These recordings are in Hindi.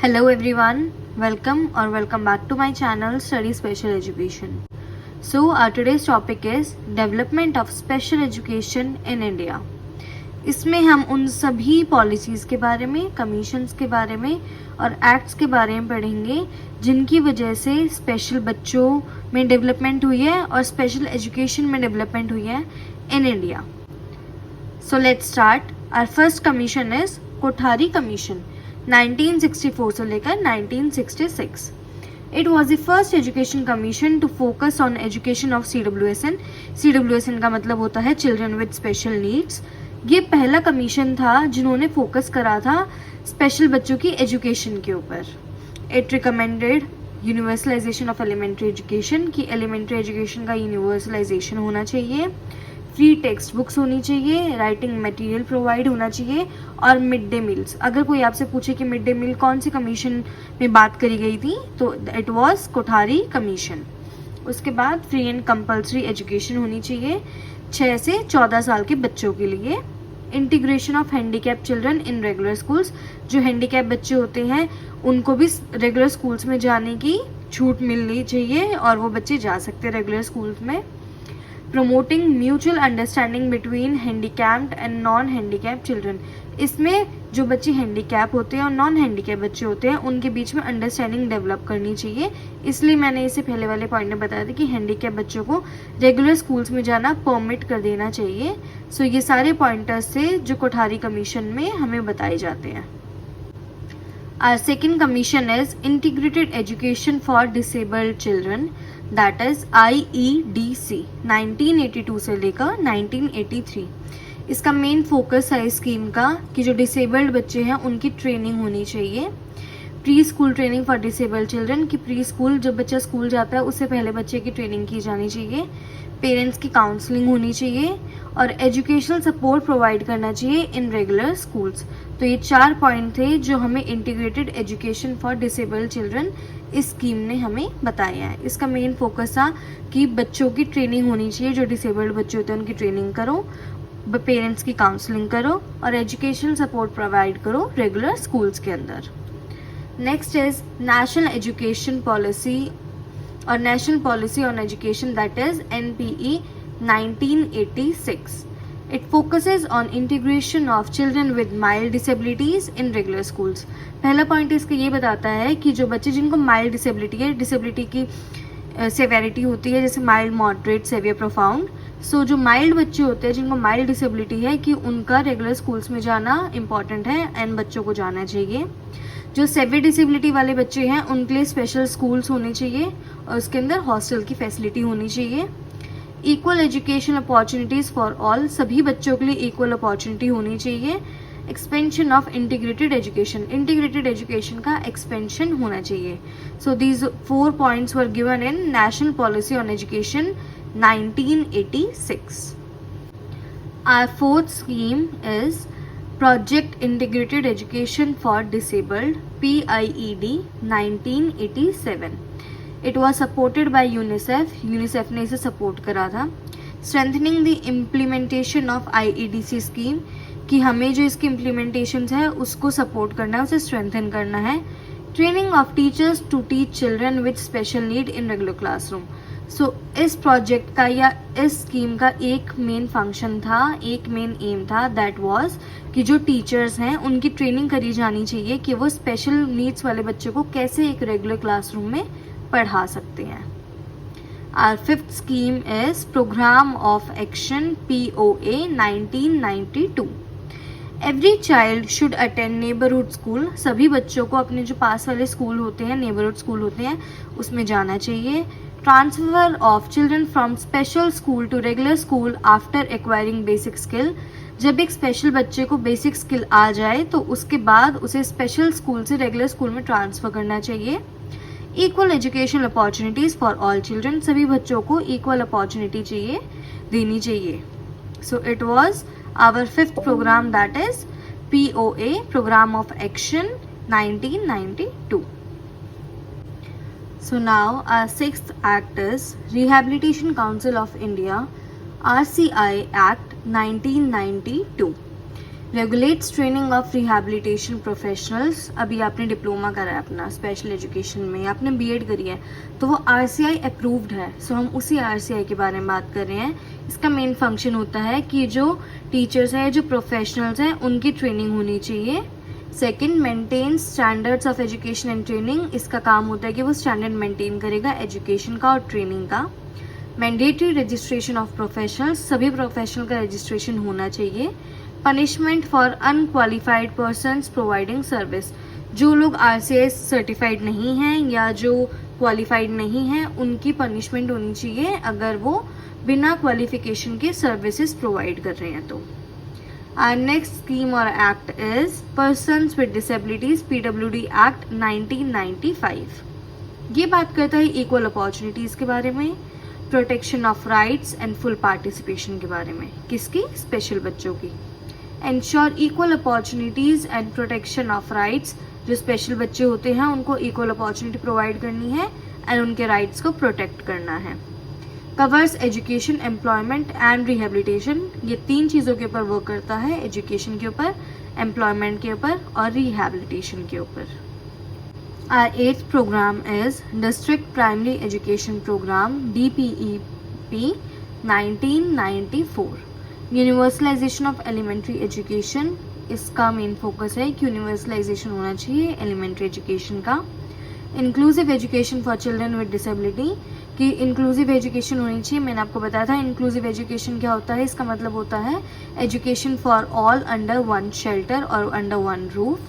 Hello everyone, welcome back to my channel Study Special Education. So our today's topic is Development of Special Education in India. इसमें हम उन सभी पॉलिसीज़ के बारे में, कमीशंस के बारे में और एक्ट्स के बारे में पढ़ेंगे जिनकी वजह से स्पेशल बच्चों में डेवलपमेंट हुई है और स्पेशल एजुकेशन में डेवलपमेंट हुई है in India. So let's start. Our first commission is Kothari commission 1964 से लेकर 1966. It was the first education commission to focus on education of CWSN. CWSN का मतलब होता है Children with Special Needs. ये पहला कमीशन था जिन्होंने फोकस करा था स्पेशल बच्चों की एजुकेशन के ऊपर. It recommended universalization of elementary education कि एलिमेंट्री एजुकेशन का यूनिवर्सलाइजेशन होना चाहिए, फ्री टेक्स्ट बुक्स होनी चाहिए, राइटिंग मटेरियल प्रोवाइड होना चाहिए और मिड डे मील्स. अगर कोई आपसे पूछे कि मिड डे मील कौन सी कमीशन में बात करी गई थी तो इट वाज कोठारी कमीशन. उसके बाद फ्री एंड कंपल्सरी एजुकेशन होनी चाहिए 6 से 14 साल के बच्चों के लिए. Integration of handicap children in regular schools. जो हैंडीकैप बच्चे होते हैं उनको भी रेगुलर स्कूल्स में जाने की छूट मिलनी चाहिए और वो बच्चे जा सकते हैं रेगुलर स्कूल्स में. Promoting mutual understanding between handicapped and non handicap children. इसमें जो बच्चे हैंडीकैप होते हैं और नॉन हैंडीकैप बच्चे होते हैं उनके बीच में अंडरस्टैंडिंग डेवलप करनी चाहिए. इसलिए मैंने इसे पहले वाले पॉइंट में बताया था कि हैंडीकैप बच्चों को रेगुलर स्कूल्स में जाना परमिट कर देना चाहिए. सो ये सारे पॉइंटर्स थे जो कोठारी कमीशन में हमें बताए जाते हैं. Our second commission is Integrated Education for Disabled Children, that is IEDC 1982 से लेकर 1983. इसका मेन फोकस है इस स्कीम का कि जो डिसेबल्ड बच्चे हैं उनकी ट्रेनिंग होनी चाहिए. Pre school training for disabled children कि प्री स्कूल जब बच्चा स्कूल जाता है उससे पहले बच्चे की ट्रेनिंग की जानी चाहिए. पेरेंट्स की काउंसलिंग होनी चाहिए और एजुकेशनल सपोर्ट प्रोवाइड करना चाहिए इन रेगुलर स्कूल्स. तो ये 4 पॉइंट थे जो हमें integrated education for disabled children इस स्कीम ने हमें बताया है. इसका मेन फोकस था कि बच्चों की ट्रेनिंग होनी चाहिए, जो डिसेबल्ड बच्चे होते हैं उनकी ट्रेनिंग करो, पेरेंट्स की काउंसलिंग करो और एजुकेशनल सपोर्ट प्रोवाइड करो रेगुलर स्कूल्स के अंदर. Next is national education policy और national policy on education, that is NPE 1986. It focuses on integration of children with mild disabilities in regular schools. पहला पॉइंट इसका ये बताता है कि जो बच्चे जिनको माइल्ड डिसेबिलिटी है, डिसेबिलिटी की सेवेरिटी होती है जैसे माइल्ड, मॉडरेट, सेवियर, प्रोफाउंड. सो जो माइल्ड बच्चे होते हैं जिनको माइल्ड डिसेबिलिटी है कि उनका रेगुलर स्कूल्स में जाना इंपॉर्टेंट है एंड बच्चों को जाना चाहिए. जो सेवियर डिसेबिलिटी वाले बच्चे हैं उनके लिए स्पेशल स्कूल्स होने चाहिए और उसके अंदर हॉस्टल की फैसिलिटी होनी चाहिए. Equal education opportunities for all, सभी बच्चों के लिए इक्वल अपॉर्चुनिटी होनी चाहिए. Expansion of integrated education, integrated education का एक्सपेंशन होना चाहिए. So these 4 points were given in national policy on education 1986. Our fourth scheme is Project Integrated Education for Disabled, PIED 1987. It was supported by UNICEF. UNICEF ने इसे सपोर्ट करा था. Strengthening the implementation of IEDC scheme कि हमें जो इसकी इम्प्लीमेंटेशन है उसको सपोर्ट करना है, उसे स्ट्रेंथन करना है. Training of teachers to teach children with special need in regular classroom. So इस प्रोजेक्ट का या इस स्कीम का एक मेन फंक्शन था, एक मेन एम था, दैट वाज कि जो टीचर्स हैं उनकी ट्रेनिंग करी जानी चाहिए कि वो स्पेशल नीड्स वाले बच्चों को कैसे एक रेगुलर क्लासरूम में पढ़ा सकते हैं. Our fifth scheme is Program of Action POA 1992. Every child should attend neighborhood school. सभी बच्चों को अपने जो पास वाले स्कूल होते हैं, नेबरहुड स्कूल होते हैं, उसमें जाना चाहिए. Transfer of children from special school to regular school after acquiring basic skill. जब एक स्पेशल बच्चे को बेसिक स्किल आ जाए तो उसके बाद उसे स्पेशल स्कूल से रेगुलर स्कूल में ट्रांसफ़र करना चाहिए. Equal educational opportunities for all children, सभी बच्चों को इक्वल अपॉर्चुनिटी चाहिए, देनी चाहिए. So it was our 5th program, that is POA, Program of Action 1992. So now our 6th act is Rehabilitation Council of India, RCI Act 1992. Regulates training of rehabilitation professionals. अभी आपने डिप्लोमा करा है अपना स्पेशल एजुकेशन में, आपने बीएड करी है, तो वो आरसीआई अप्रूव्ड है। सो हम उसी आरसीआई के बारे में बात कर रहे हैं। इसका मेन फंक्शन होता है कि जो टीचर्स हैं, जो प्रोफेशनल्स हैं, उनकी ट्रेनिंग होनी चाहिए। Second, maintain standards of education and training. इसका काम होता है कि वो स्टैंडर्ड मेंटेन करेगा एजुकेशन का और ट्रेनिंग का। मैंडेटरी रजिस्ट्रेशन ऑफ प्रोफेशनल्स, सभी प्रोफेशनल का रजिस्ट्रेशन होना चाहिए। Punishment for unqualified persons providing service, जो लोग आरसीआई सर्टिफाइड नहीं हैं या जो क्वालिफाइड नहीं हैं, उनकी पनिशमेंट होनी चाहिए अगर वो बिना क्वालिफिकेशन के सर्विसेज प्रोवाइड कर रहे हैं तो। Our next scheme or act is Persons with Disabilities PWD Act 1995. ये बात करता है इक्वल अपॉर्चुनिटीज़ के बारे में, protection of rights and full participation के बारे में। किसकी? स्पेशल बच्चों की। Ensure equal opportunities and protection of rights, जो स्पेशल बच्चे होते हैं उनको इक्वल अपॉर्चुनिटी प्रोवाइड करनी है एंड उनके राइट्स को प्रोटेक्ट करना है। Covers education, employment and rehabilitation, ये तीन चीज़ों के ऊपर वर्क करता है, एजुकेशन के ऊपर, एम्प्लॉयमेंट के ऊपर और रिहेबिलिटेशन के ऊपर। Our eighth program is District Primary Education Program DPEP 1994, universalization of elementary education. इसका मेन फोकस है कि यूनिवर्सलाइजेशन होना चाहिए एलिमेंट्री एजुकेशन का। Inclusive education for children with disability, कि इंक्लूसिव एजुकेशन होनी चाहिए। मैंने आपको बताया था इंक्लूसिव एजुकेशन क्या होता है। इसका मतलब होता है education for all under one shelter और अंडर वन रूफ।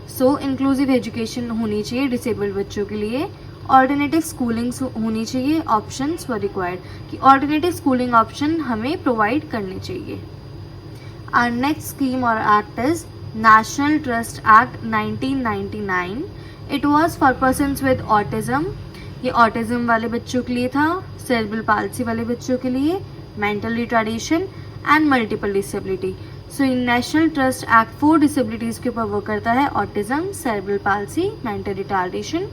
सो इंक्लूसिव एजुकेशन होनी चाहिए डिसेबल्ड बच्चों के लिए। ऑल्टरनेटिव स्कूलिंग होनी चाहिए, ऑप्शंस वर रिक्वायर्ड, कि ऑल्टरनेटिव स्कूलिंग ऑप्शन हमें प्रोवाइड करने चाहिए। आवर नेक्स्ट स्कीम और act is national trust act 1999। It was for persons with autism, ये ऑटिज्म वाले बच्चों के लिए था, सेरेब्रल पाल्सी वाले बच्चों के लिए, mental retardation and multiple disability. So in national trust act 4 disabilities के ऊपर वर्क करता है, autism, cerebral palsy, mental retardation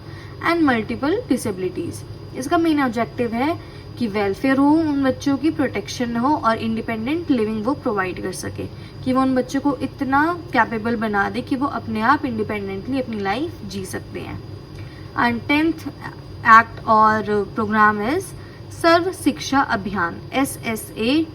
and multiple disabilities. इसका मेन ऑब्जेक्टिव है कि वेलफेयर हो उन बच्चों की, प्रोटेक्शन हो और इंडिपेंडेंट लिविंग वो प्रोवाइड कर सके, कि वो उन बच्चों को इतना कैपेबल बना दे कि वो अपने आप इंडिपेंडेंटली अपनी लाइफ जी सकते हैं। एंड 10th एक्ट और प्रोग्राम इज सर्व शिक्षा अभियान SSA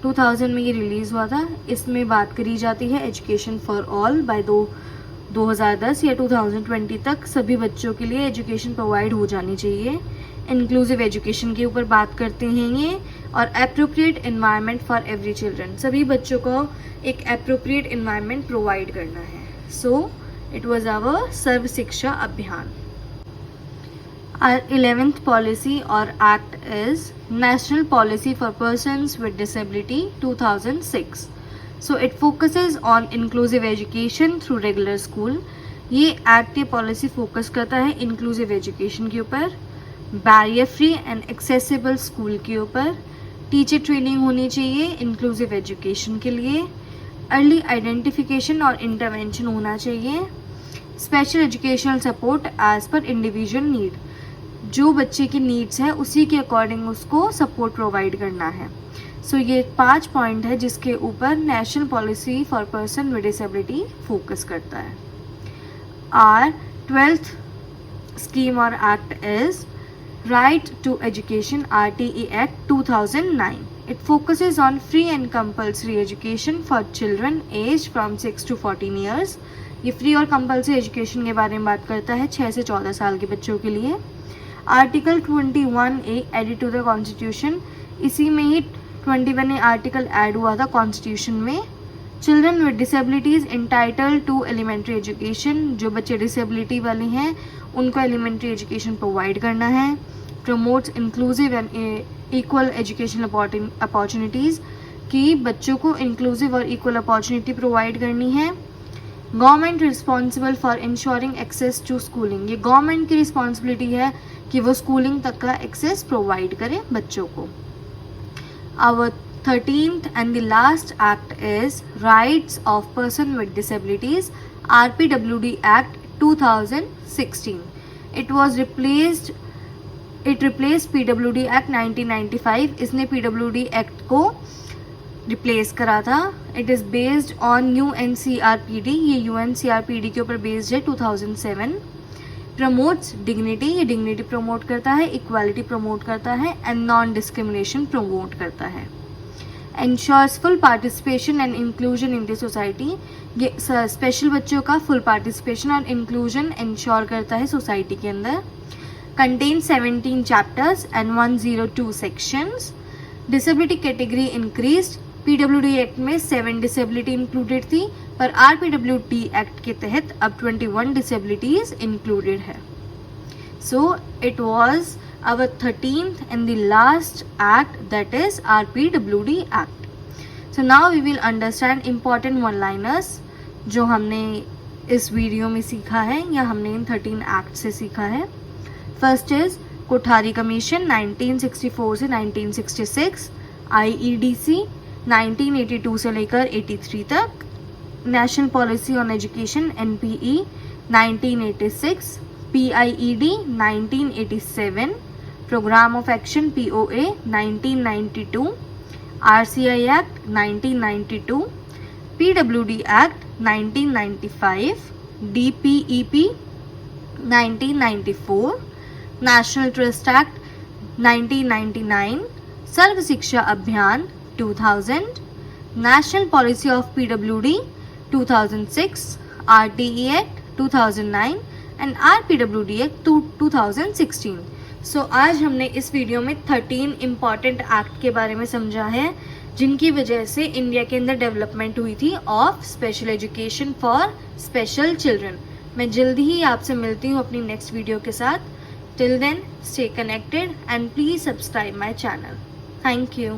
2000 में ये रिलीज हुआ था। इसमें बात करी जाती है एजुकेशन फॉर ऑल बाय 2010 या 2020 तक सभी बच्चों के लिए एजुकेशन प्रोवाइड हो जानी चाहिए। इंक्लूसिव एजुकेशन के ऊपर बात करते हैं ये, और appropriate environment for every children, सभी बच्चों को एक एप्रोप्रिएट एनवायरनमेंट प्रोवाइड करना है। सो इट वॉज आवर सर्व शिक्षा अभियान। Our 11th policy or act is National Policy for Persons with Disability 2006. So it focuses on inclusive education through regular school. ये एक्ट, ये पॉलिसी फोकस करता है इंक्लूसिव एजुकेशन के ऊपर, barrier free and accessible school के ऊपर, टीचर ट्रेनिंग होनी चाहिए इंक्लूसिव एजुकेशन के लिए, अर्ली आइडेंटिफिकेशन और इंटरवेंशन होना चाहिए, special educational support as per individual need, जो बच्चे की नीड्स है उसी के अकॉर्डिंग उसको सपोर्ट प्रोवाइड करना है। सो ये 5 पॉइंट है जिसके ऊपर national policy for person with disability focus करता है। आर 12th स्कीम और act is right to education RTE act 2009. It focuses on free and compulsory education for children aged from 6 to 14 years. ये फ्री और कंपल्सरी एजुकेशन के बारे में बात करता है 6 से 14 साल के बच्चों के लिए। Article 21A added to the constitution, इसी में ही 21A आर्टिकल ऐड हुआ था कॉन्स्टिट्यूशन में। Children with disabilities entitled to elementary education, जो बच्चे डिसेबिलिटी वाले हैं उनको एलिमेंट्री एजुकेशन प्रोवाइड करना है। Promotes inclusive and equal educational opportunities, कि बच्चों को इंक्लूसिव और इक्वल अपॉर्चुनिटी प्रोवाइड करनी है। Government responsible for ensuring access to schooling, ये गवर्नमेंट की रिस्पॉन्सिबिलिटी है कि वो स्कूलिंग तक का एक्सेस प्रोवाइड करे बच्चों को। Our 13th and the last act is Rights of Person with Disabilities RPWD Act 2016. It replaced PWD Act 1995. इसने PWD Act को रिप्लेस करा था. It is based on UNCRPD. ये UNCRPD के ऊपर बेस्ड है 2007. प्रमोट्स डिग्निटी, ये डिग्निटी प्रमोट करता है, इक्वालिटी प्रमोट करता है एंड नॉन डिस्क्रिमिनेशन प्रमोट करता है. Ensures full participation and inclusion in the society. ये स्पेशल बच्चों का फुल पार्टिसिपेशन और इंक्लूजन इंश्योर करता है सोसाइटी के अंदर. Contain 17 chapters and 102 sections. Disability category increased. PWD act में 7 डिसेबिलिटी इंक्लूडेड थी, पर RPWD एक्ट के तहत अब 21 डिसेबिलिटीज इंक्लूडेड है. सो it was our 13th and the last act, that is RPWD Act. So now we will understand important one-liners जो हमने इस वीडियो में सीखा है या हमने इन 13 एक्ट से सीखा है. फर्स्ट इज कोठारी कमीशन 1964 से 1966, IEDC 1982 से लेकर 83 तक, national policy on education NPE 1986, PIED 1987, program of action POA 1992, RCI act 1992, PWD act 1995, DPEP 1994, national trust act 1999, Sarva Shiksha Abhiyan 2000, national policy of PWD 2006, RTE act 2009 and RPWD act 2016. So आज हमने इस वीडियो में 13 इम्पॉर्टेंट एक्ट के बारे में समझा है जिनकी वजह से इंडिया के अंदर डेवलपमेंट हुई थी of special education for special children. मैं जल्दी ही आपसे मिलती हूँ अपनी नेक्स्ट वीडियो के साथ. Till then stay connected and please subscribe my channel. Thank you.